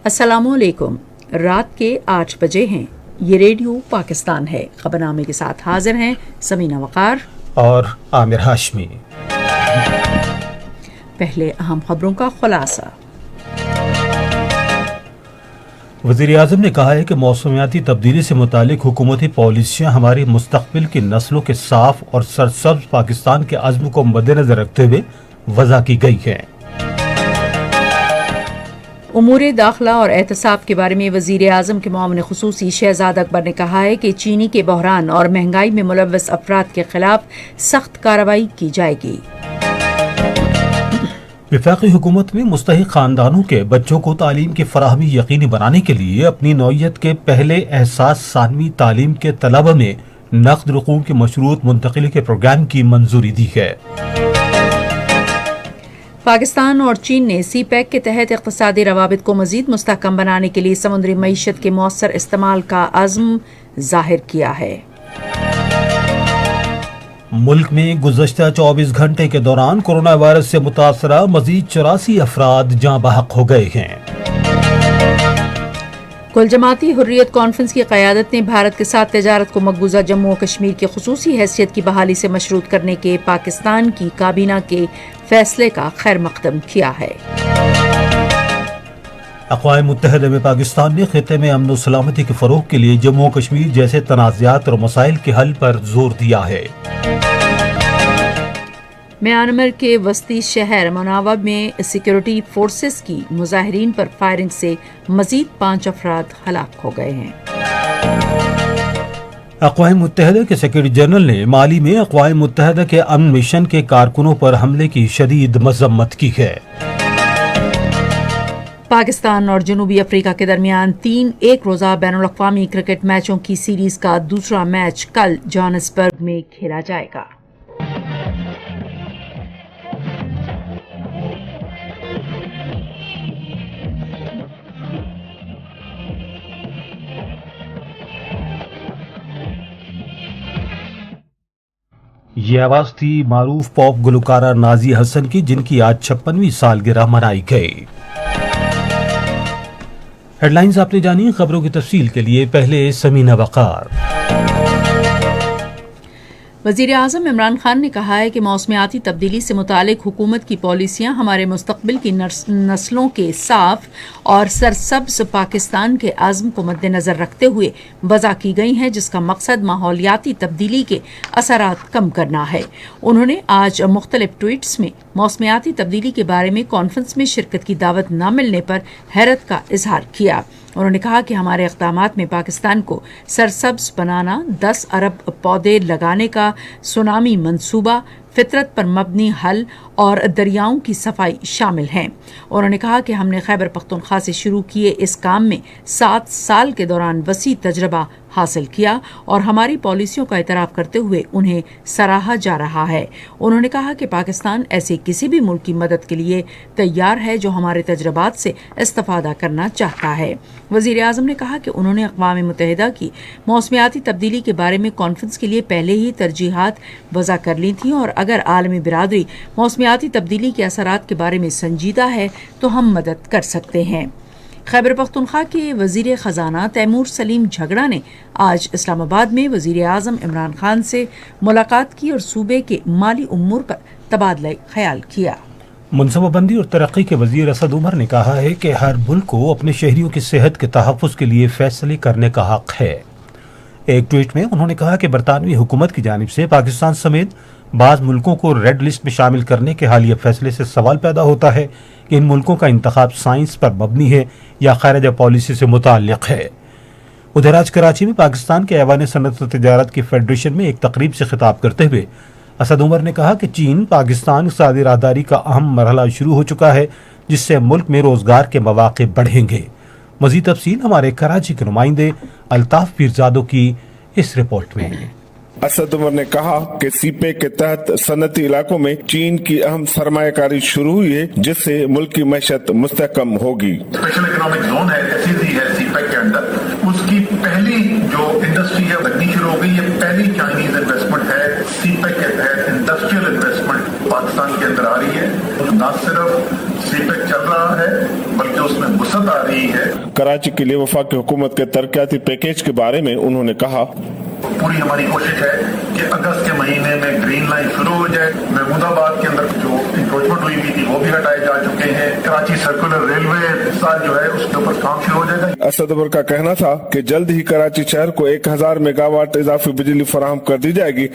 अस्सलाम वालेकुम। रात के 8 बजे हैं। ये रेडियो पाकिस्तान है। खबरनामे के साथ हाजिर हैं समीना वकार और आमिर हाशमी। पहले अहम खबरों का खुलासा। वज़ीर आज़म ने कहा है कि मौसमियाती तब्दीली से मुतालिक हुकूमती पॉलिसियाँ हमारी मुस्तक़बिल की नस्लों के साफ और सरसब्ज पाकिस्तान के अज़्म को मद्देनज़र रखते हुए वज़ा की गई हैं। उमूर दाखिला और एहतसाब के बारे में वज़ीर आज़म के मुआविन ख़ुसूसी शहज़ाद अकबर ने कहा है कि चीनी के बहरान और महंगाई में मुलव्वस अफराद के खिलाफ सख्त कार्रवाई की जाएगी। वफाकी हुकूमत में मुस्तहिक ख़ानदानों के बच्चों को तालीम की फराहमी यकीनी बनाने के लिए अपनी नौइयत के पहले एहसास सानवी तालीम के तलबा में नक़द रुकूम की मशरूत मुंतकिली के प्रोग्राम की मंजूरी दी है। पाकिस्तान और चीन ने सी पैक के तहत इक़्तिसादी रवाबित को मज़ीद मुस्तहकम बनाने के लिए समुद्री मईशत के मौसर इस्तेमाल का अज़्म ज़ाहिर किया है। मुल्क में गुज़श्ता 24 घंटे के दौरान कोरोना वायरस से मुतासरा मज़ीद 84 अफराद जाँ बहक हो गए हैं। कुल जमाती हुर्रियत कॉन्फ्रेंस की क़यादत ने भारत के साथ तजारत को मकबूजा जम्मू और कश्मीर की ख़ुसूसी हैसियत की बहाली से मशरूत करने के पाकिस्तान की काबीना के फैसले का खैर मकदम किया है। अक़वाम मुत्तहिदा में पाकिस्तान ने खित्ते में अमन और सलामती के फ़रोग़ के लिए जम्मू और कश्मीर जैसे तनाज़ात और मसाइल के हल पर जोर दिया है। म्यांमार के वस्ती शहर मनावा में सिक्योरिटी फोर्सेस की मुजाहिरीन पर फायरिंग से मजीद 5 अफराद हलाक हो गए हैं। अक़वाम मुत्तहिदा के सेक्रेटरी जनरल ने माली में अक़वाम मुत्तहिदा के अमन मिशन के कारकुनों पर हमले की शदीद मज़म्मत की है। पाकिस्तान और जनूबी अफ्रीका के दरमियान 3 एक रोज़ा बैनुल-अक़वामी क्रिकेट मैचों की सीरीज का दूसरा मैच कल जोहानिसबर्ग में खेला जाएगा। ये आवाज थी मारूफ पॉप गुलकारा नाज़िया हसन की, जिनकी आज 56वीं सालगिरह मनाई गई। हेडलाइंस आपने जानी। खबरों की तफसील के लिए पहले समीना वकार। वज़ीर आज़म इमरान खान ने कहा है कि मौसमियाती तब्दीली से मुतालिक हुकूमत की पॉलिसियाँ हमारे मुस्तक़बिल की नस्लों के साफ और सरसब्ज़ पाकिस्तान के अज़्म को मद्देनज़र रखते हुए वज़ा की गई हैं, जिसका मकसद माहौलियाती तब्दीली के असरात कम करना है। उन्होंने आज मुख्तलिफ ट्वीट्स में मौसमियाती तब्दीली के बारे में कॉन्फ्रेंस में शिरकत की दावत न मिलने पर हैरत का इजहार किया। उन्होंने कहा कि हमारे इक़दामात में पाकिस्तान को सरसब्ज़ बनाना, 10 अरब पौधे लगाने का सुनामी मंसूबा, फितरत पर मबनी हल और दरियाओं की सफाई शामिल हैं। उन्होंने कहा कि हमने खैबर पख्तूनख्वा से शुरू किए इस काम में 7 साल के दौरान वसी तजर्बा हासिल किया और हमारी पॉलिसियों का इतराफ़ करते हुए उन्हें सराहा जा रहा है। उन्होंने कहा कि पाकिस्तान ऐसे किसी भी मुल्क की मदद के लिए तैयार है जो हमारे तजर्बात से इस्तिफ़ादा करना चाहता है। वज़ीर आज़म ने कहा कि उन्होंने अक़वाम मुत्तहिदा की मौसमियाती तब्दीली के बारे में कॉन्फ्रेंस के लिए पहले ही तरजीहात वज़ा कर ली थी और अगर आलमी बिरादरी मौसमियाती तब्दीली के असरात के बारे में संजीदा है तो हम मदद कर सकते हैं। खैबर पख्तूनख्वा के वज़ीर ख़जाना तैमूर सलीम झगड़ा ने आज इस्लामाबाद में वज़ीर आज़म इमरान खान से मुलाकात की और सूबे के माली उम्ूर पर तबादला ख्याल किया। मनसूबाबंदी और तरक्की के वज़ीर असद उमर ने कहा है कि हर मुल्क को अपने शहरियों की सेहत के तहफ़्फ़ुज़ के लिए फैसले करने का हक़ है। एक ट्वीट में उन्होंने कहा कि बरतानवी हुकूमत की जानिब से पाकिस्तान समेत बाज़ मुल्कों को रेड लिस्ट में शामिल करने के हालिया फैसले से सवाल पैदा होता है कि इन मुल्कों का इंतखाब साइंस पर मबनी है या खारिजा पॉलिसी से मुताल्लिक़ है। उधर आज कराची में पाकिस्तान के ऐवान सनअत व तिजारत की फेडरेशन में एक तकरीब से खिताब करते हुए असद उमर ने कहा कि चीन पाकिस्तान इक़्तिसादी राहदारी का अहम मरहला शुरू हो चुका है, जिससे मुल्क में रोज़गार के मौक़े बढ़ेंगे। मज़ीद तफसील हमारे कराची के नुमाइंदे अल्ताफ़ पीरज़ादो की इस रिपोर्ट में। असद उमर ने कहा कि सीपे के तहत सनती इलाकों में चीन की अहम सरमायाकारी शुरू हुई है, जिससे मुल्क की मैशत मुस्तहकम होगी। स्पेशल इकोनॉमिक जोन है, एसईजी है सीपेक के अंदर, उसकी पहली जो इंडस्ट्री है बननी शुरू हो गई। ये पहली चाइनीज इन्वेस्टमेंट है सीपेक के तहत, इंडस्ट्रियल इन्वेस्टमेंट पाकिस्तान के अंदर आ रही है। न सिर्फ सीपेक चल रहा है बल्कि उसमें वसत जरूरत आ रही है। कराची के लिए वफाकी हुकूमत के तरक्याती पैकेज के बारे में उन्होंने कहा, पूरी हमारी कोशिश है कि अगस्त के महीने में ग्रीन लाइन शुरू हो जाए। महमूदाबाद के अंदर जो इंक्रोचमेंट हुई थी वो भी हटाए जा चुके हैं। कराची सर्कुलर रेलवे साल जो है उसके ऊपर काम शुरू हो जाएगा। असद अबर का कहना था कि जल्द ही कराची शहर को 1000 मेगावाट इजाफी बिजली फराहम कर दी जाएगी।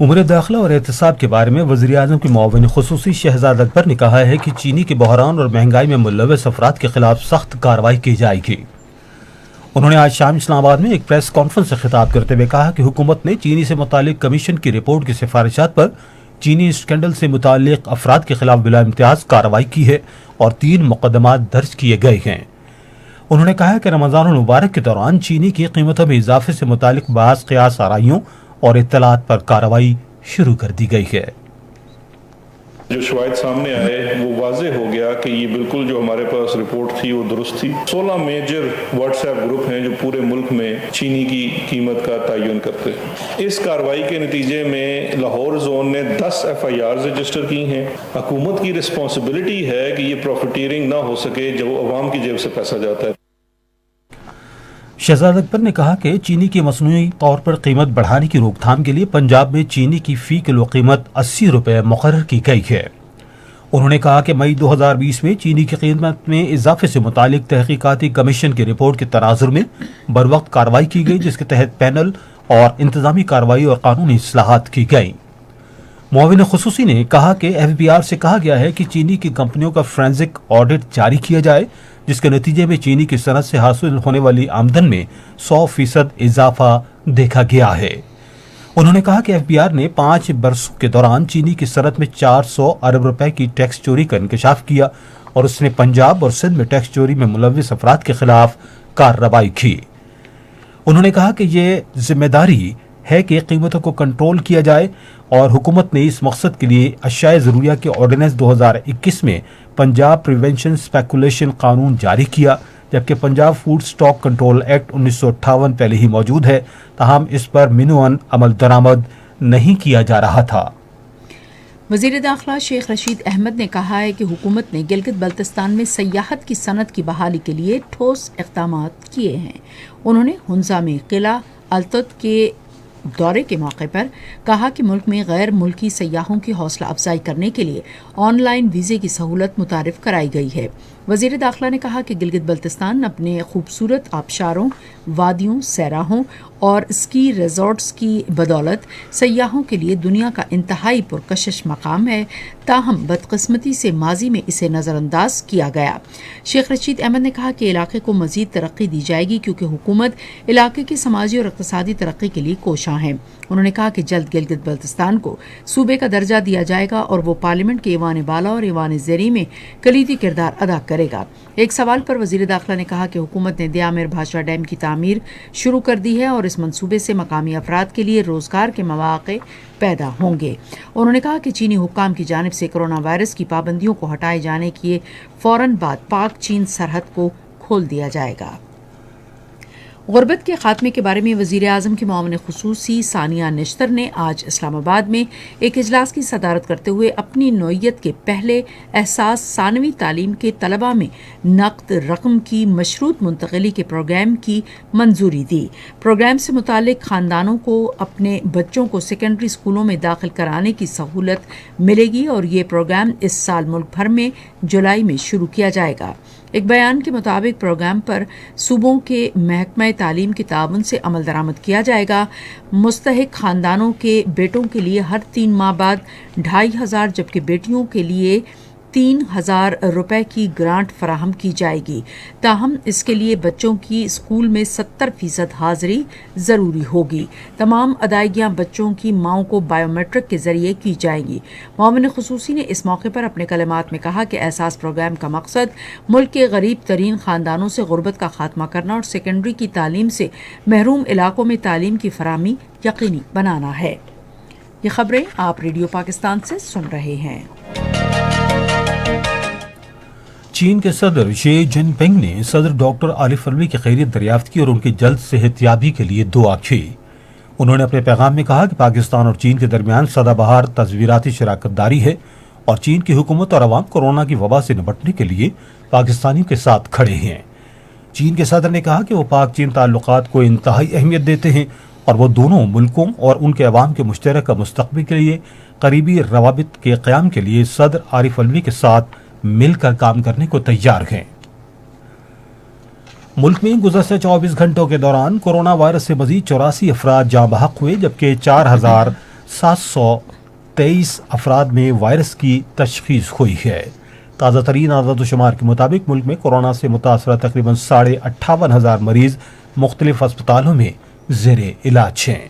उमर दाखिला और एहतसाब के बारे में वज़ीर आज़म के मुआविन खुसूसी शहजाद अकबर ने कहा है कि चीनी के बहरान और महंगाई में मुलव्वस अफराद के खिलाफ सख्त कार्रवाई की जाएगी। उन्होंने आज शाम इस्लामाबाद में एक प्रेस कॉन्फ्रेंस से खिताब करते हुए कहा कि हुकूमत ने चीनी से मुतालिक कमीशन की रिपोर्ट की सिफारिशात पर चीनी स्कैंडल से मुतालिक अफराद के खिलाफ बिला इम्तियाज कार्रवाई की है और 3 मुकदमात दर्ज किए गए हैं। उन्होंने कहा कि रमज़ान मुबारक के दौरान चीनी की कीमतों में इजाफे से मुतालिक बाज़ क़ियास आराइयों और इत्तलात पर कार्रवाई शुरू कर दी गई है। जो शवाहिद सामने आए वो वाजे हो गया कि ये बिल्कुल जो हमारे पास रिपोर्ट थी वो दुरुस्त थी। 16 मेजर व्हाट्सएप ग्रुप हैं जो पूरे मुल्क में चीनी की कीमत का तयन करते हैं। इस कार्रवाई के नतीजे में लाहौर जोन ने 10 FIR रजिस्टर की हैं। हुकूमत की रिस्पॉन्सिबिलिटी है कि ये प्रॉफिटियरिंग ना हो सके जब अवाम की जेब से पैसा जाता है। शहजाद अकबर ने कहा कि चीनी की मसनूई तौर पर कीमत बढ़ाने की रोकथाम के लिए पंजाब में चीनी की फी किलो कीमत 80 रुपये मुकर्रर की गई है। उन्होंने कहा कि मई 2020 में चीनी की कीमत में इजाफे से मुतालिक तहकीकाती कमीशन की रिपोर्ट के तनाजुर में बरवक्त कार्रवाई की गई, जिसके तहत पैनल और इंतजामी कार्रवाई और कानूनी इस्लाहात की गई। मुआविन खुसूसी ने कहा कि FBR से कहा गया है कि चीनी की कंपनियों का फोरेंसिक ऑडिट जारी किया जाए, जिसके नतीजे में चीनी की सनत से हासिल होने वाली आमदन में 100% इजाफा देखा गया है। उन्होंने कहा कि FBR ने 5 बरसों के दौरान चीनी की सनत में 400 अरब रुपए की टैक्स चोरी का इंकशाफ किया और उसने पंजाब और सिंध में टैक्स चोरी में मुलव्विस अफराद के खिलाफ कार्रवाई की। उन्होंने कहा कि ये जिम्मेदारी है कि कीमतों को कंट्रोल किया जाए और हुकूमत ने इस मकसद के लिए अशियाए ज़रूरिया के ऑर्डिनेंस 2021 में पंजाब प्रिवेंशन स्पेकुलेशन कानून जारी किया, जबकि Punjab food stock control act 1958 पहले ही मौजूद है, ताहम इस पर मिनुअन अमल दरामद नहीं किया जा रहा था। वज़ीर दाखिला शेख रशीद अहमद ने कहा है कि हुकूमत ने गिलगित बल्तिस्तान में सयाहत की सनत की बहाली के लिए ठोस इक़दाम किए हैं। उन्होंने हुंजा में किला अलतुत के दौरे के मौके पर कहा कि मुल्क में गैर मुल्की सयाहों की हौसला अफजाई करने के लिए ऑनलाइन वीज़े की सहूलत मुतारिफ कराई गई है। वज़ीर दाखिला ने कहा कि गिलगित बल्तिस्तान अपने खूबसूरत आबशारों, वादियों, सैराहों और स्की रिजॉर्ट्स की बदौलत सयाहों के लिए दुनिया का इंतहाई पुरकशिश मकाम है, ताहम बदकिस्मती से माजी में इसे नज़रअंदाज किया गया। शेख रशीद अहमद ने कहा कि इलाके को मज़ीद तरक्की दी जाएगी क्योंकि हुकूमत इलाके की समाजी और इक़्तिसादी तरक्की के लिए कोशां है। उन्होंने कहा कि जल्द गिलगित बल्तिस्तान को सूबे का दर्जा दिया जाएगा और वो पार्लियामेंट के ईवान बाला और ईवान ज़ेरी में कलीदी किरदार अदा करेगा। एक सवाल पर वज़ीर दाखिला ने कहा कि हुकूमत ने दियामिर भाषा डैम की तामीर शुरू कर दी है और इस मंसूबे से मकामी अफराद के लिए रोज़गार के मौक़े पैदा होंगे। उन्होंने कहा कि चीनी हुक्काम की जानिब से कोरोना वायरस की पाबंदियों को हटाए जाने के फ़ौरन बाद पाक चीन सरहद को खोल दिया जाएगा। गुर्बत के खात्मे के बारे में वज़ीर आज़म की मुआविन खुसूसी सानिया निश्तर ने आज इस्लामाबाद में एक इजलास की सदारत करते हुए अपनी नौइयत के पहले एहसास सानवी तालीम के तलबा में नक़द रकम की मशरूत मुंतक़ली के प्रोग्राम की मंजूरी दी। प्रोग्राम से मुतालिक ख़ानदानों को अपने बच्चों को सेकेंडरी स्कूलों में दाखिल कराने की सहूलत मिलेगी और ये प्रोग्राम इस साल मुल्क भर में जुलाई में शुरू किया जाएगा। एक बयान के मुताबिक प्रोग्राम पर सूबों के महकमा तालीम के ताउन से अमल दरामद किया जाएगा। मुस्तहिक खानदानों के बेटों के लिए हर 3 माह बाद 2500 जबकि बेटियों के लिए 3000 रुपए की ग्रांट फराहम की जाएगी। ताहम इसके लिए बच्चों की स्कूल में 70% हाजिरी ज़रूरी होगी। तमाम अदायगियाँ बच्चों की माओं को बायोमेट्रिक के ज़रिए की जाएंगी। मुआविन खुसूसी ने इस मौके पर अपने कलमात में कहा कि एहसास प्रोग्राम का मकसद मुल्क के गरीब तरीन ख़ानदानों से गुर्बत का खात्मा करना और सेकेंडरी की तालीम से महरूम इलाकों में तालीम की फराहमी यकीनी बनाना है। ये खबरें आप रेडियो पाकिस्तान से सुन रहे हैं। चीन के सदर शी जिनपिंग ने सदर डॉक्टर आरिफ अलवी की खैरियत दरियाफ्त की और उनकी जल्द सेहतयाबी के लिए दुआ की। उन्होंने अपने पैगाम में कहा कि पाकिस्तान और चीन के दरमियान सदाबहार तस्वीराती शराकत दारी है اور چین کی حکومت اور عوام کورونا کی وبا سے نمٹنے کے لیے پاکستانیوں کے ساتھ کھڑے ہیں۔ چین کے صدر نے کہا کہ وہ پاک چین تعلقات کو انتہائی اہمیت دیتے ہیں اور وہ دونوں ملکوں اور ان کے عوام کے مشترکہ مستقبل کے لیے قریبی روابط کے قیام کے لیے صدر عارف الوی کے ساتھ مل کر کام کرنے کو تیار ہیں۔ ملک میں گزشتہ 24 گھنٹوں کے دوران کورونا وائرس سے مزید 84 افراد جاں بحق ہوئے، جبکہ 4723 افراد میں وائرس کی تشخیص ہوئی ہے۔ تازہ ترین اعداد و شمار کے مطابق ملک میں کورونا سے متاثرہ تقریباً 58,500 مریض مختلف اسپتالوں میں زیر علاج ہیں۔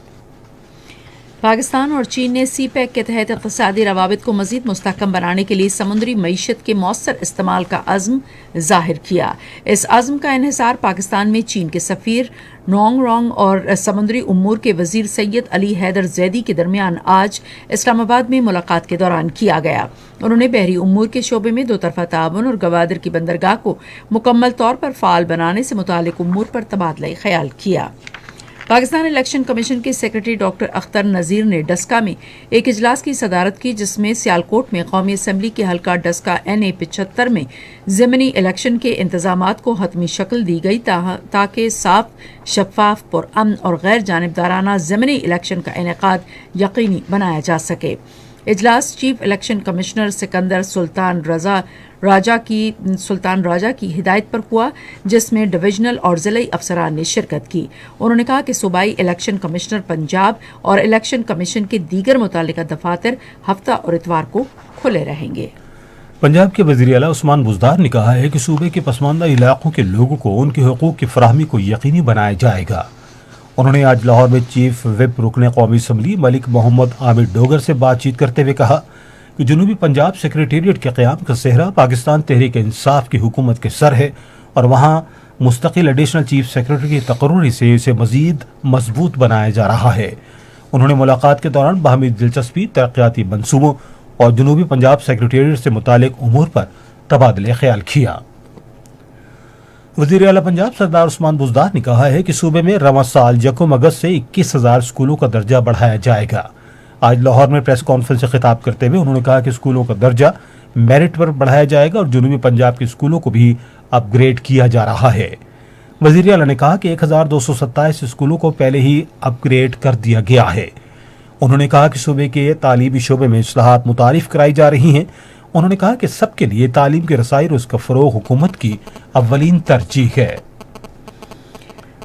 پاکستان اور چین نے سی پیک کے تحت اقتصادی روابط کو مزید مستحکم بنانے کے لیے سمندری معیشت کے مؤثر استعمال کا عزم ظاہر کیا۔ اس عزم کا انحصار پاکستان میں چین کے سفیر نونگ رونگ اور سمندری امور کے وزیر سید علی حیدر زیدی کے درمیان آج اسلام آباد میں ملاقات کے دوران کیا گیا۔ انہوں نے بحری امور کے شعبے میں دو طرفہ تعاون اور گوادر کی بندرگاہ کو مکمل طور پر فعال بنانے سے متعلق امور پر تبادلہ خیال کیا۔ پاکستان الیکشن کمیشن کے سیکرٹری ڈاکٹر اختر نذیر نے ڈسکا میں ایک اجلاس کی صدارت کی، جس میں سیالکوٹ میں قومی اسمبلی کے حلقہ ڈسکا NA 75 میں ضمنی الیکشن کے انتظامات کو حتمی شکل دی گئی تاکہ صاف، شفاف، پرامن اور غیر جانبدارانہ ضمنی الیکشن کا انعقاد یقینی بنایا جا سکے۔ اجلاس چیف الیکشن کمشنر سکندر سلطان راجا کی ہدایت پر ہوا، جس میں ڈویژنل اور ضلعی افسران نے شرکت کی۔ انہوں نے کہا کہ صوبائی الیکشن کمشنر پنجاب اور الیکشن کمیشن کے دیگر متعلقہ دفاتر ہفتہ اور اتوار کو کھلے رہیں گے۔ پنجاب کے وزیر اعلیٰ عثمان بزدار نے کہا ہے کہ صوبے کے پسماندہ علاقوں کے لوگوں کو ان کے حقوق کی فراہمی کو یقینی بنایا جائے گا۔ انہوں نے آج لاہور میں چیف وپ رکن قومی اسمبلی ملک محمد عامر ڈوگر سے بات چیت کرتے ہوئے کہا کہ جنوبی پنجاب سیکریٹریٹ کے قیام کا صحرا پاکستان تحریک انصاف کی حکومت کے سر ہے اور وہاں مستقل ایڈیشنل چیف سیکریٹری کی تقرری سے اسے مزید مضبوط بنایا جا رہا ہے۔ انہوں نے ملاقات کے دوران باہمی دلچسپی، ترقیاتی منصوبوں اور جنوبی پنجاب سیکریٹریٹ سے متعلق امور پر تبادلہ خیال کیا۔ وزیر اعلیٰ پنجاب سردار عثمان بزدار نے کہا ہے کہ صوبے میں رواں سال 1 اگست سے 21,000 اسکولوں کا درجہ بڑھایا جائے گا۔ آج لاہور میں پریس کانفرنس سے خطاب کرتے ہوئے انہوں نے کہا کہ اسکولوں کا درجہ میرٹ پر بڑھایا جائے گا اور جنوبی پنجاب کے اسکولوں کو بھی اپ گریڈ کیا جا رہا ہے۔ وزیر اعلیٰ نے کہا کہ 1,227 اسکولوں کو پہلے ہی اپ گریڈ کر دیا گیا ہے۔ انہوں نے کہا کہ صوبے کے تعلیمی شعبے میں اصلاحات متعارف کرائی جا رہی ہیں۔ انہوں نے کہا کہ سب کے لیے تعلیم کے رسائی اور اس کا فروغ حکومت کی اولین ترجیح ہے۔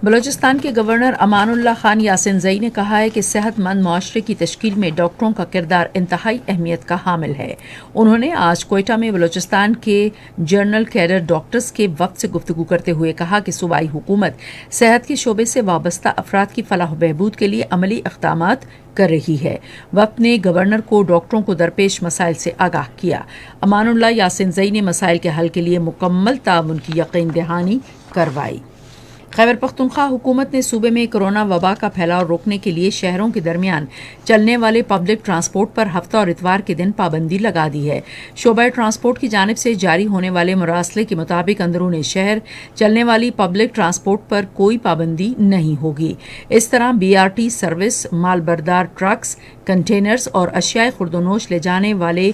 بلوچستان کے گورنر امان اللہ خان یاسین زئی نے کہا ہے کہ صحت مند معاشرے کی تشکیل میں ڈاکٹروں کا کردار انتہائی اہمیت کا حامل ہے۔ انہوں نے آج کوئٹہ میں بلوچستان کے جنرل کیڈر ڈاکٹرز کے وفد سے گفتگو کرتے ہوئے کہا کہ صوبائی حکومت صحت کے شعبے سے وابستہ افراد کی فلاح و بہبود کے لیے عملی اقدامات کر رہی ہے۔ وفد نے گورنر کو ڈاکٹروں کو درپیش مسائل سے آگاہ کیا۔ امان اللہ یاسین زئی نے مسائل کے حل کے لیے مکمل تعاون کی یقین دہانی کروائی۔ خیبر پختونخوا حکومت نے صوبے میں کرونا وبا کا پھیلاؤ روکنے کے لیے شہروں کے درمیان چلنے والے پبلک ٹرانسپورٹ پر ہفتہ اور اتوار کے دن پابندی لگا دی ہے۔ شعبہ ٹرانسپورٹ کی جانب سے جاری ہونے والے مراسلے کے مطابق اندرون شہر چلنے والی پبلک ٹرانسپورٹ پر کوئی پابندی نہیں ہوگی۔ اس طرح BRT سروس، مال بردار ٹرکس، کنٹینرز اور اشیاء خوردونوش لے جانے والے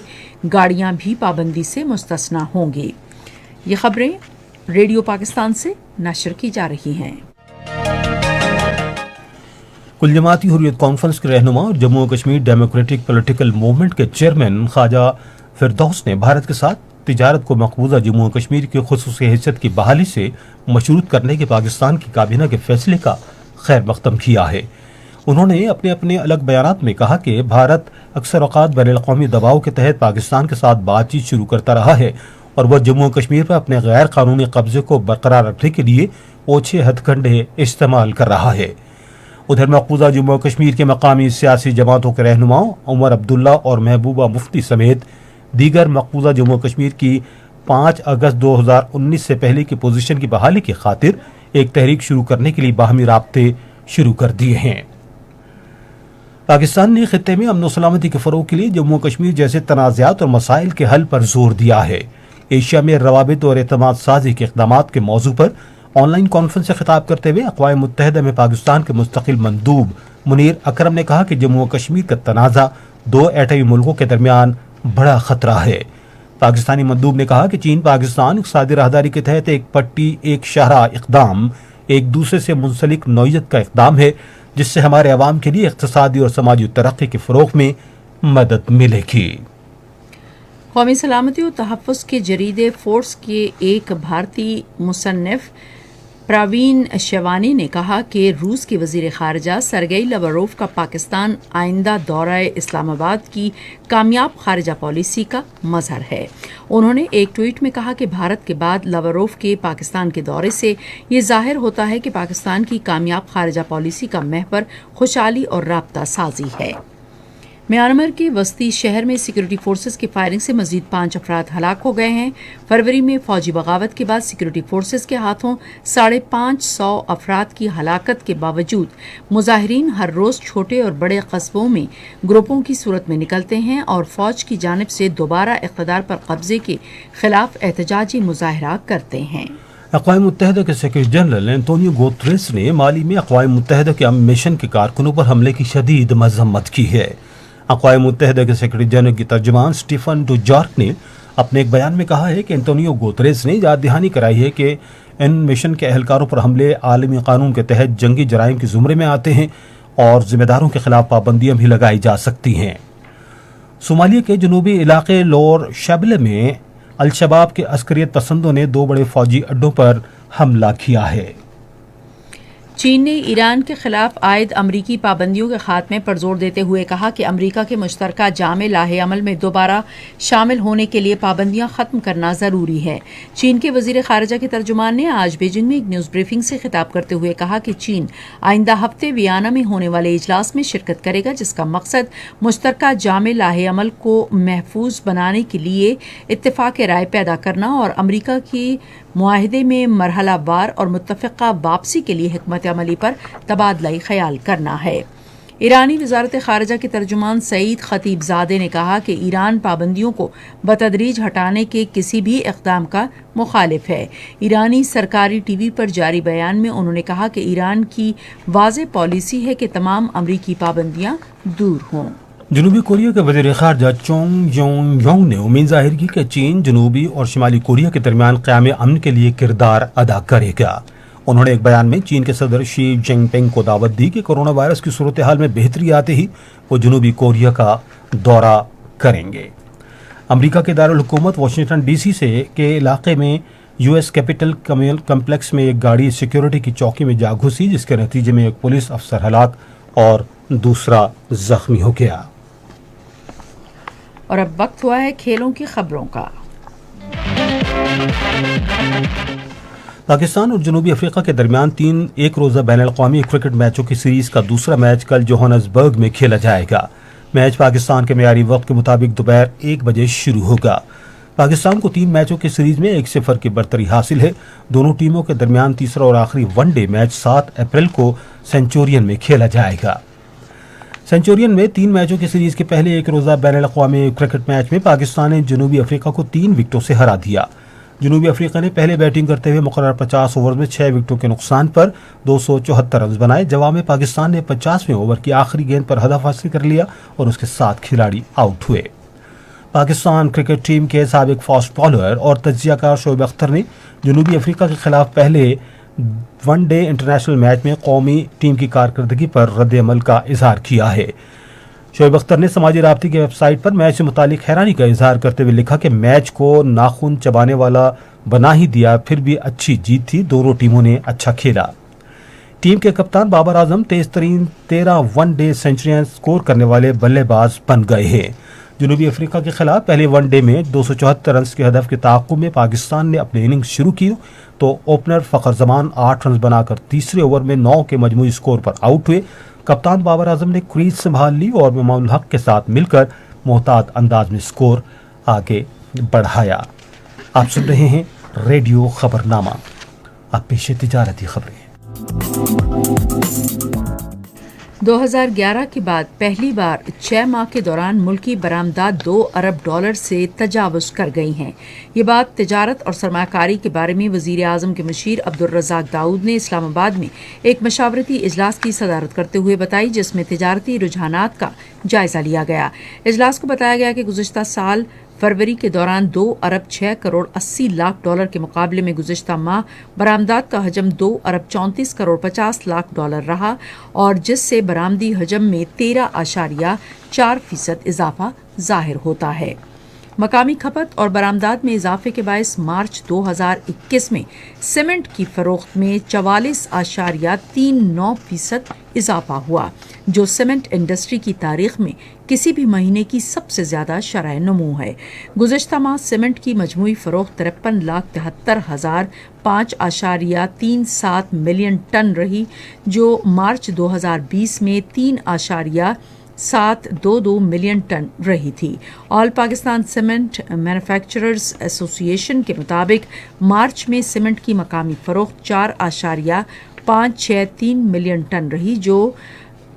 گاڑیاں بھی پابندی سے مستثنی ہوں گی۔ یہ خبریں ریڈیو پاکستان سے نشر کی جا رہی ہیں۔ کل جماعتی حریت کانفرنس کے رہنما اور جموں و کشمیر ڈیموکریٹک پولیٹیکل موومنٹ کے چیئرمین خواجہ فردوس نے بھارت کے ساتھ تجارت کو مقبوضہ جموں و کشمیر کی خصوصی حیثیت کی بحالی سے مشروط کرنے کے پاکستان کی کابینہ کے فیصلے کا خیر مقدم کیا ہے۔ انہوں نے اپنے الگ بیانات میں کہا کہ بھارت اکثر اوقات بین الاقوامی دباؤ کے تحت پاکستان کے ساتھ بات چیت شروع کرتا رہا ہے اور وہ جموں و کشمیر پر اپنے غیر قانونی قبضے کو برقرار رکھنے کے لیے اوچھے ہتھ کنڈے استعمال کر رہا ہے۔ ادھر مقبوضہ جموں و کشمیر کے مقامی سیاسی جماعتوں کے رہنماؤں عمر عبداللہ اور محبوبہ مفتی سمیت دیگر مقبوضہ جموں و کشمیر کی 5 اگست 2019 سے پہلے کی پوزیشن کی بحالی کی خاطر ایک تحریک شروع کرنے کے لیے باہمی رابطے شروع کر دیے ہیں۔ پاکستان نے خطے میں امن و سلامتی کے فروغ کے لیے جموں و کشمیر جیسے تنازعات اور مسائل کے حل پر زور دیا ہے۔ ایشیا میں روابط اور اعتماد سازی کے اقدامات کے موضوع پر آن لائن کانفرنس سے خطاب کرتے ہوئے اقوام متحدہ میں پاکستان کے مستقل مندوب منیر اکرم نے کہا کہ جموں و کشمیر کا تنازع 2 ایٹمی ملکوں کے درمیان बड़ा खतरा है। पाकिस्तानी मंदूब ने कहा कि चीन पाकिस्तान इक़्तिसादी राहदारी के तहत एक पट्टी एक शाहरा इक़दाम एक दूसरे से मुंसलिक नौइयत का इक़दाम है, जिससे हमारे अवाम के लिए इक़्तिसादी और समाजी तरक्की के फ़रोग़ में मदद मिलेगी। कौमी सलामती और तहफ़्फ़ुज़ के जरीदे फोर्स के एक भारतीय मुसन्निफ़ प्रवीण शेवानी ने कहा कि रूस के वज़ीर ख़ारजा सरगेई लावरोव का पाकिस्तान आइंदा दौरा इस्लामाबाद की कामयाब ख़ारजा पॉलिसी का मज़हर है। उन्होंने एक ट्वीट में कहा कि भारत के बाद लावरोव के पाकिस्तान के दौरे से ये ज़ाहिर होता है कि पाकिस्तान की कामयाब ख़ारजा पॉलिसी का महवर खुशहाली और राब्ता साजी है। म्यांमार के वस्ती शहर में सिक्योरिटी फोर्सेस की फायरिंग से मजीद 5 अफराद हलाक हो गए हैं। फरवरी में फौजी बगावत के बाद सिक्योरिटी फोर्सेस के हाथों 550 अफराद की हलाकत के बावजूद मुजाहिरीन हर रोज़ छोटे और बड़े कस्बों में ग्रुपों की सूरत में निकलते हैं और फौज की जानिब से दोबारा इक़्तिदार पर कब्जे के खिलाफ एहतजाजी मुजाहरा करते हैं। अक़वाम मुत्तहिदा के सेक्रेटरी जनरल एंटोनियो गुतेरेस ने माली में अक़वाम मुत्तहिदा के मिशन के कारकुनों पर हमले की शदीद मज़म्मत की है। अक़वाम मुत्तहिदा के सेक्रेटरी जनरल की तर्जुमान स्टीफन डुजार्क ने अपने एक बयान में कहा है कि एंटोनियो गुतेरेस ने याद दहानी कराई है कि इन मिशन के अहलकारों पर हमले आलमी कानून के तहत जंगी जराइम के ज़ुमरे में आते हैं और ज़िम्मेदारों के खिलाफ पाबंदियां भी लगाई जा सकती हैं। सोमालिया के जनूबी इलाके लोर शबले में अल-शबाब के अस्करियत पसंदों ने 2 बड़े फौजी अड्डों पर हमला किया है। चीन ने ईरान के खिलाफ आयद अमरीकी पाबंदियों के खात्मे पर जोर देते हुए कहा कि अमरीका के मुश्तरका जामे लाहे अमल में दोबारा शामिल होने के लिए पाबंदियां ख़त्म करना ज़रूरी है। चीन के वज़ीर ख़ारजा के तर्जुमान ने आज बीजिंग में एक न्यूज़ ब्रीफिंग से खिताब करते हुए कहा कि चीन आइंदा हफ्ते वियना में होने वाले इजलास में शिरकत करेगा, जिसका मकसद मुश्तरका जामे लाहे अमल को महफूज बनाने के लिए इत्तेफ़ाक़ राय पैदा करना और अमरीका की मुआहदे में मरहला वार और मुत्तफ़िक़ा वापसी के लिए हिकमत अमली पर तबादला ख़याल करना है। ईरानी वज़ारत ख़ारजा के तर्जुमान सईद ख़तीबज़ादे ने कहा कि ईरान पाबंदियों को बतदरीज हटाने के किसी भी इक़दाम का मुखालिफ है। ईरानी सरकारी टीवी पर जारी बयान में उन्होंने कहा कि ईरान की वाज़ेह पॉलिसी है कि तमाम अमरीकी पाबंदियाँ दूर हों। जनूबी कोरिया के वज़ीर ख़ारजा चोंग जोंग योंग ने उम्मीद ज़ाहिर की कि चीन जनूबी और शिमाली कोरिया के दरमियान क़याम अमन के लिए किरदार अदा करेगा। उन्होंने एक बयान में चीन के सदर शी जिनपिंग को दावत दी कि कोरोना वायरस की सूरत हाल में बेहतरी आते ही वो जनूबी कोरिया का दौरा करेंगे। अमरीका के दारुल हुकूमत वाशिंगटन DC से के इलाके में US कैपिटल कम्प्लेक्स में एक गाड़ी सिक्योरिटी की चौकी में जा घुसी, जिसके नतीजे में एक पुलिस अफसर हलाक और दूसरा जख्मी हो गया। और अब वक्त हुआ है खेलों की खबरों का। पाकिस्तान और जनूबी अफ्रीका के दरमियान 3 एक रोज़ा बैनुल-अक़वामी क्रिकेट मैचों की सीरीज का दूसरा मैच कल जोहान्सबर्ग में खेला जाएगा। मैच पाकिस्तान के मियारी वक्त के मुताबिक दोपहर 1 बजे शुरू होगा। पाकिस्तान को 3 मैचों की सीरीज में 1-0 की बरतरी हासिल है। दोनों टीमों के दरमियान तीसरा और आखिरी वनडे मैच 7 अप्रैल को सेंचुरियन में खेला जाएगा। सेंचुरियन में 3 मैचों की सीरीज के पहले एक रोज़ा बैनुल-अक़वामी क्रिकेट मैच में पाकिस्तान ने जनूबी अफ्रीका को 3 विकेटों से हरा दिया। जनूबी अफ्रीका ने पहले बैटिंग करते हुए मुकर्रर 50 ओवर में 6 विकेटों के नुकसान पर 274 रन बनाए। जवाब में पाकिस्तान ने 50वें ओवर की आखिरी गेंद पर हदफ हासिल कर लिया और उसके 7 खिलाड़ी आउट हुए। पाकिस्तान क्रिकेट टीम के साबिक फास्ट बॉलर और तजियाकार शोएब अख्तर ने जनूबी अफ्रीका के खिलाफ पहले वनडे इंटरनेशनल मैच में कौमी टीम की कारकर्दगी पर रद्द-ए-अमल का इजहार किया है। शोएब अख्तर ने समाजी राब्ते की वेबसाइट पर मैच से मुतालिक हैरानी का इजहार करते हुए लिखा कि मैच को नाखून चबाने वाला बना ही दिया, फिर भी अच्छी जीत थी, दोनों टीमों ने अच्छा खेला। टीम के कप्तान बाबर आजम तेज तरीन 13 वनडे सेंचुरियां स्कोर करने वाले बल्लेबाज बन गए हैं। जनूबी अफ्रीका के खिलाफ पहले वनडे में 274 रन के हदफ के ताक़ुब में पाकिस्तान ने अपनी इनिंग्स शुरू की तो ओपनर फ़खर जमान 8 रन बनाकर तीसरे ओवर में 9 के मजमूई स्कोर पर आउट हुए। कप्तान बाबर आजम ने क्रीज संभाल ली और मामूल हक के साथ मिलकर मोहतात अंदाज में स्कोर आगे बढ़ाया। आप सुन रहे हैं रेडियो खबरनामा। अब पेश तिजारती खबरें। 2011 के बाद पहली बार 6 माह के दौरान मुल्की बरामदात $2 अरब से तजावुज़ कर गई हैं। ये बात तिजारत और सरमाकारी के बारे में वज़ीर आज़म के मुशीर अब्दुल रज़ाक दाऊद ने इस्लामाबाद में एक मशावरती इजलास की सदारत करते हुए बताई, जिसमें तिजारती रुझानात का जायज़ा लिया गया। इजलास को बताया गया कि गुज़िश्ता साल फरवरी के दौरान $2 अरब 6 करोड़ 80 लाख के मुकाबले में गुज़िश्ता माह बरामदात का हजम $2 अरब 34 करोड़ 50 लाख रहा, और जिससे बरामदी हजम में 13.4% इजाफा जाहिर होता है। मकामी खपत और बरामदात में इजाफे के बायस मार्च 2021 में सीमेंट की फरोख्त में 44.39% इजाफा हुआ, जो सीमेंट इंडस्ट्री की तारीख में किसी भी महीने की सबसे ज़्यादा शरह नमू है। गुज़िश्ता माह सीमेंट की मजमूई फरोख्त 53,73,5.37 मिलियन टन रही, जो मार्च 2020 में 3.722 मिलियन टन रही थी। All Pakistan cement manufacturers association के मुताबिक मार्च में सीमेंट की मकामी फरोख्त 4.563 मिलियन टन रही, जो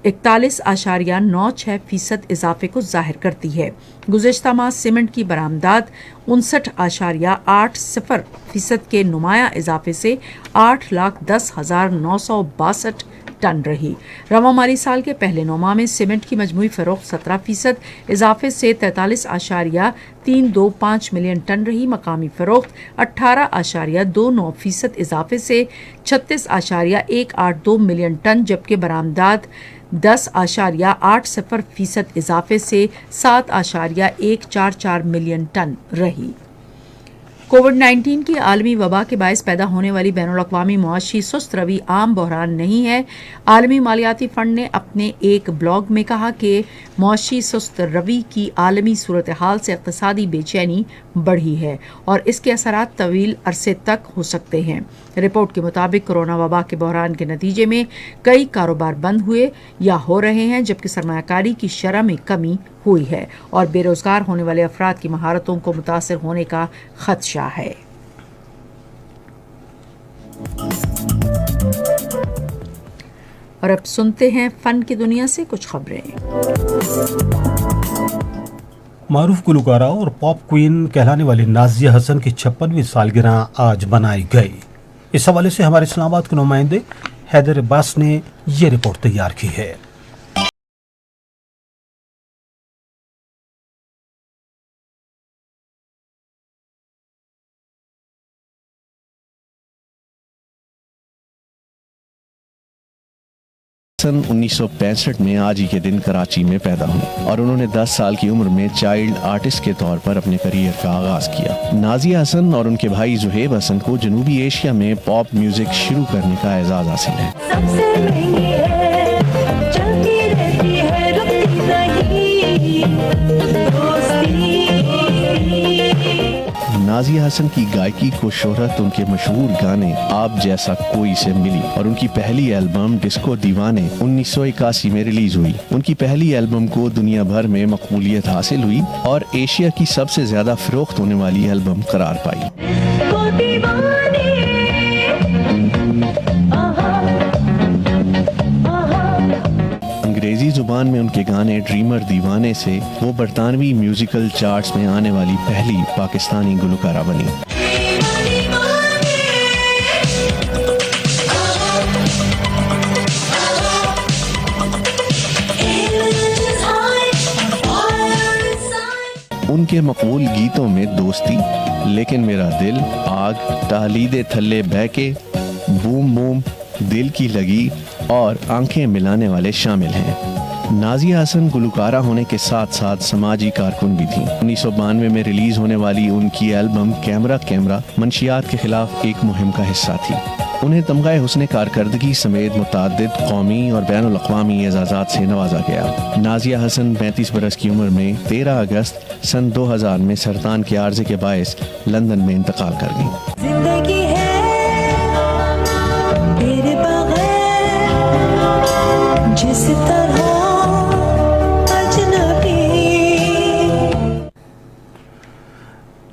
41.96% इजाफे को जाहिर करती है। गुज़िश्ता माह सीमेंट की बरामदात 59.80% के नुमाया इजाफे से 8,10,962 टन रही। रवा माली साल के पहले 9 माह में सीमेंट की मजमूई फरोख्त 17% इजाफे से 43.325 मिलियन टन रही। मकामी फरोख्त 18.29% इजाफे से 36.182 मिलियन टन, जबकि बरामदात 10.80% इजाफे से 7.144 मिलियन टन रही। कोविड-19 की आलमी वबा के बायस पैदा होने वाली बैनुल-अक़वामी मुआशी सुस्त रवी आम बहरान नहीं है। आलमी मालियाती फंड ने अपने एक ब्लॉग में कहा कि मुआशी सुस्त रवी की आलमी सूरत हाल से इक़्तिसादी बेचैनी बढ़ी है और इसके असरात तवील अरसे तक हो सकते हैं। रिपोर्ट के मुताबिक कोरोना वबा के बहरान के नतीजे में कई कारोबार बंद हुए या हो रहे हैं, जबकि सरमायाकारी की शरह में कमी हुई है और बेरोजगार होने वाले अफराद की महारतों को मुतासर होने का खदशा है। और अब सुनते हैं फन की दुनिया से कुछ खबरें। मारूफ गुलकारा और पॉप क्वीन कहलाने वाली नाज़िया हसन की 56वीं सालगिरह आज मनाई गई। इस हवाले से हमारे इस्लामाबाद के नुमाइंदे हैदर अब्बास ने ये रिपोर्ट तैयार की है। सन 1965 में आज ही के दिन कराची में पैदा हुई और उन्होंने 10 साल की उम्र में चाइल्ड आर्टिस्ट के तौर पर अपने करियर का आगाज किया। नाज़िया हसन और उनके भाई जुहेब हसन को जनूबी एशिया में पॉप म्यूजिक शुरू करने का एजाज हासिल है। नाज़िया हसन की गायकी को शोहरत उनके मशहूर गाने आप जैसा कोई से मिली और उनकी पहली एल्बम डिस्को दीवाने 1981 में रिलीज हुई। उनकी पहली एल्बम को दुनिया भर में मकबूलियत हासिल हुई और एशिया की सबसे ज्यादा फरोख्त होने वाली एल्बम करार पाई। अंग्रेजी जुबान में उनके गाने ड्रीमर दीवाने से वो बरतानवी म्यूजिकल चार्ट्स में आने वाली पहली पाकिस्तानी गुलकारा बनी। उनके मकबूल गीतों में दोस्ती, लेकिन मेरा दिल, आग, तालीदे थल्ले बहके, बूम बूम, दिल की लगी और आंखें मिलाने वाले शामिल हैं। नाज़िया हसन गुलकारा होने के साथ साथ समाजी कारकुन भी थीं। 1992 में रिलीज होने वाली उनकी एल्बम कैमरा कैमरा मंशियात के खिलाफ एक मुहिम का हिस्सा थी। उन्हें तमग़े हुस्न कारकर्दगी समेत मुतअद्दिद कौमी और बैनुल अक़वामी एजाज़ात से नवाजा गया। नाज़िया हसन 35 बरस की उम्र में 13 अगस्त सन 2000 में सरतान के आर्ज़े के बायस लंदन में इंतकाल कर गईं।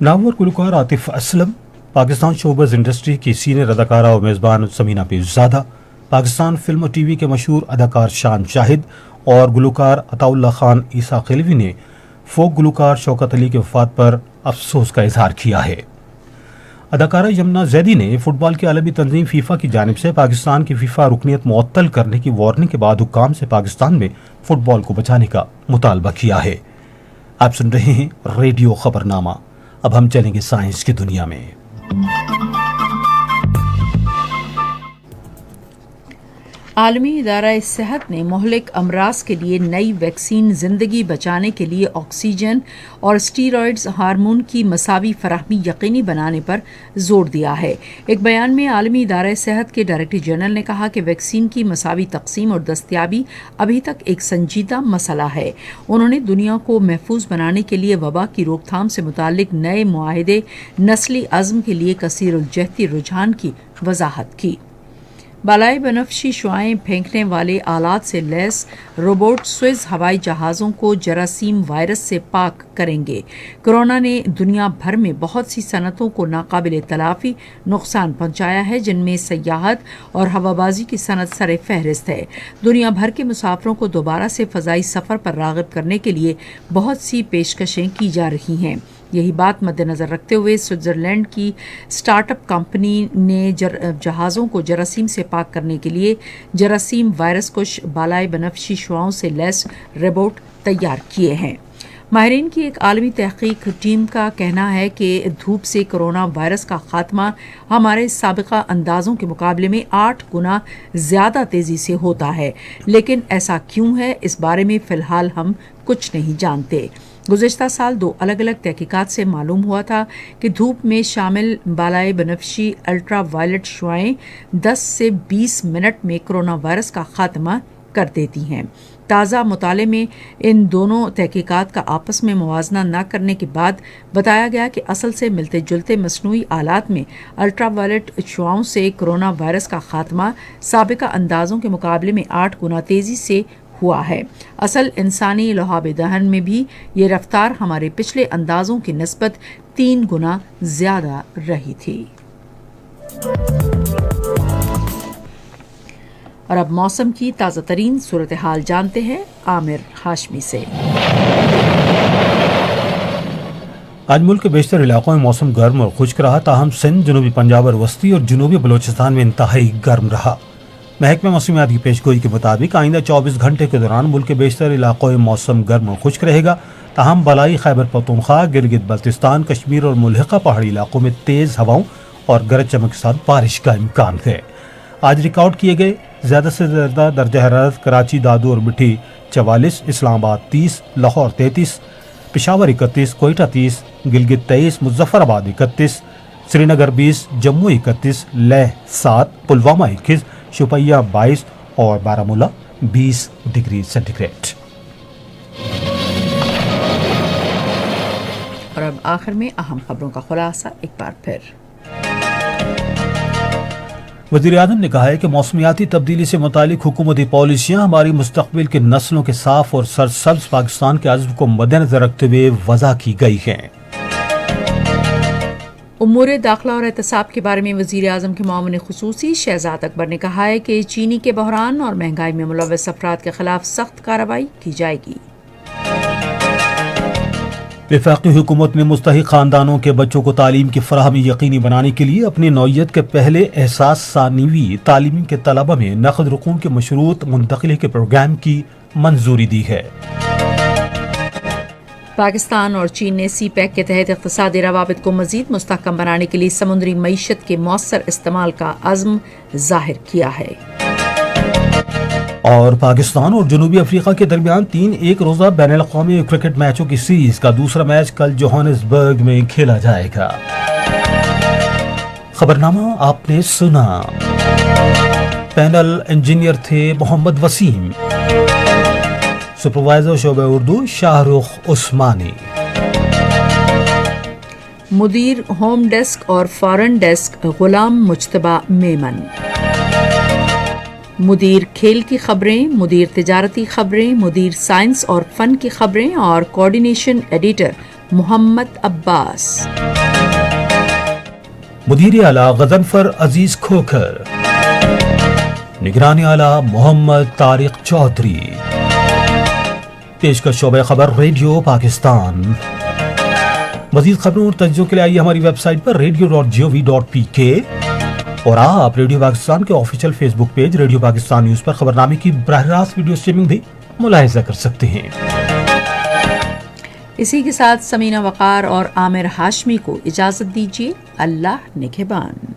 नामवर गुलकार आतिफ असलम, पाकिस्तान शोबज़ इंडस्ट्री की सीनियर अदाकारा और मेज़बान समीना पीरज़ादा, پاکستان فلم اور ٹی وی کے مشہور اداکار شان شاہد اور گلوکار عطاء اللہ خان عیسیٰ خلوی نے فوک گلوکار شوکت علی کی وفات پر افسوس کا اظہار کیا ہے۔ اداکارہ یمنا زیدی نے فٹ بال کی عالمی تنظیم فیفا کی جانب سے پاکستان کی فیفا رکنیت معطل کرنے کی وارننگ کے بعد حکام سے پاکستان میں فٹ بال کو بچانے کا مطالبہ کیا ہے۔ آپ سن رہے ہیں ریڈیو خبرنامہ۔ اب ہم چلیں گے سائنس کی دنیا میں۔ عالمی ادارہ صحت نے مہلک امراض کے لیے نئی ویکسین زندگی بچانے کے لیے آکسیجن اور اسٹیرائڈز ہارمون کی مساوی فراہمی یقینی بنانے پر زور دیا ہے۔ ایک بیان میں عالمی ادارہ صحت کے ڈائریکٹر جنرل نے کہا کہ ویکسین کی مساوی تقسیم اور دستیابی ابھی تک ایک سنجیدہ مسئلہ ہے۔ انہوں نے دنیا کو محفوظ بنانے کے لیے وبا کی روک تھام سے متعلق نئے معاہدے نسلی عزم کے لیے کثیر الجہتی رجحان کی وضاحت کی۔ بالائے بنفشی شعاعیں پھینکنے والے آلات سے لیس روبوٹ سوئز ہوائی جہازوں کو جراثیم وائرس سے پاک کریں گے۔ کورونا نے دنیا بھر میں بہت سی صنعتوں کو ناقابل تلافی نقصان پہنچایا ہے، جن میں سیاحت اور ہوابازی کی صنعت سر فہرست ہے۔ دنیا بھر کے مسافروں کو دوبارہ سے فضائی سفر پر راغب کرنے کے لیے بہت سی پیشکشیں کی جا رہی ہیں۔ یہی بات مد نظر رکھتے ہوئے سوئٹزرلینڈ کی سٹارٹ اپ کمپنی نے جہازوں کو جراثیم سے پاک کرنے کے لیے جراثیم وائرس کش بالائے بنفشی شعاعوں سے لیس روبوٹ تیار کیے ہیں۔ ماہرین کی ایک عالمی تحقیق ٹیم کا کہنا ہے کہ دھوپ سے کرونا وائرس کا خاتمہ ہمارے سابقہ اندازوں کے مقابلے میں 8 گنا زیادہ تیزی سے ہوتا ہے، لیکن ایسا کیوں ہے اس بارے میں فی الحال ہم کچھ نہیں جانتے۔ گزشتہ سال 2 الگ الگ تحقیقات سے معلوم ہوا تھا کہ دھوپ میں شامل بالائے بنفشی الٹرا وائلٹ شعاعیں 10 سے 20 منٹ میں کرونا وائرس کا خاتمہ کر دیتی ہیں۔ تازہ مطالعے میں ان دونوں تحقیقات کا آپس میں موازنہ نہ کرنے کے بعد بتایا گیا کہ اصل سے ملتے جلتے مصنوعی آلات میں الٹرا وائلٹ شعاعوں سے کرونا وائرس کا خاتمہ سابقہ اندازوں کے مقابلے میں 8 گنا تیزی سے ہوا ہے۔ اصل انسانی لعاب دہن میں بھی یہ رفتار ہمارے پچھلے اندازوں کی نسبت 3 گنا زیادہ رہی تھی۔ اور اب موسم کی تازہ ترین صورتحال جانتے ہیں عامر ہاشمی سے۔ آج ملک کے بیشتر علاقوں میں موسم گرم اور خشک رہا، تاہم سندھ، جنوبی پنجاب اور وسطی اور جنوبی بلوچستان میں انتہائی گرم رہا۔ محکمہ موسمیات کی پیشگوئی کے مطابق آئندہ 24 گھنٹے کے دوران ملک کے بیشتر علاقوں میں موسم گرم اور خشک رہے گا، تاہم بالائی خیبر پختونخوا، گلگت بلتستان، کشمیر اور ملحقہ پہاڑی علاقوں میں تیز ہواؤں اور گرج چمک کے ساتھ بارش کا امکان ہے۔ آج ریکارڈ کیے گئے زیادہ سے زیادہ درجہ حرارت کراچی، دادو اور مٹھی 44، اسلام آباد 30، لاہور 33، پشاور 31، کوئٹہ 30، گلگت 23، مظفر آباد 31، سری نگر 20، جموں 31، لیہ 7، پلوامہ 21، شوپیہ 22 اور بارہمولہ 20 ڈگری سینٹی گریڈ۔ اور اب آخر میں اہم خبروں کا خلاصہ ایک بار پھر۔ وزیر اعظم نے کہا ہے کہ موسمیاتی تبدیلی سے متعلق حکومتی پالیسیاں ہماری مستقبل کے نسلوں کے صاف اور سرسبز پاکستان کے عزم کو مد نظر رکھتے ہوئے وضع کی گئی ہیں۔ امور داخلہ اور احتساب کے بارے میں وزیر اعظم کے معاون خصوصی شہزاد اکبر نے کہا ہے کہ چینی کے بحران اور مہنگائی میں ملوث افراد کے خلاف سخت کارروائی کی جائے گی۔ وفاقی حکومت نے مستحق خاندانوں کے بچوں کو تعلیم کی فراہمی یقینی بنانے کے لیے اپنی نوعیت کے پہلے احساس ثانوی تعلیمی کے طلبہ میں نقد رقوم کے مشروط منتقلی کے پروگرام کی منظوری دی ہے۔ پاکستان اور چین نے سی پیک کے تحت اقتصادی روابط کو مزید مستحکم بنانے کے لیے سمندری معیشت کے مؤثر استعمال کا عزم ظاہر کیا ہے۔ اور پاکستان اور جنوبی افریقہ کے درمیان 3 ایک روزہ بین الاقوامی کرکٹ میچوں کی سیریز کا دوسرا میچ کل جوہانسبرگ میں کھیلا جائے گا۔ خبرنامہ آپ نے سنا۔ پینل انجینئر تھے محمد وسیم، سپروائزر شعبہ اردو شاہ رخ عثمانی، مدیر ہوم ڈیسک اور فارن ڈیسک غلام مجتبیٰ میمن، مدیر کھیل کی خبریں، مدیر تجارتی خبریں، مدیر سائنس اور فن کی خبریں اور کوارڈینیشن ایڈیٹر محمد عباس، مدیر اعلیٰ غضنفر عزیز کھوکھر، निगरानी आला मोहम्मद तारिक चौधरी। पेश का शोबे खबर रेडियो पाकिस्तान। मजीद खबरों और तज्जियों के लिए आइए हमारी वेबसाइट पर radio.gov.pk और आप रेडियो पाकिस्तान के official Facebook page radio Pakistan news पर खबरनामे की बराह रास्त वीडियो स्ट्रीमिंग भी मुलाहिजा कर सकते हैं। इसी के साथ समीना वकार और आमिर हाशमी को इजाजत दीजिए। अल्लाह निगहबान।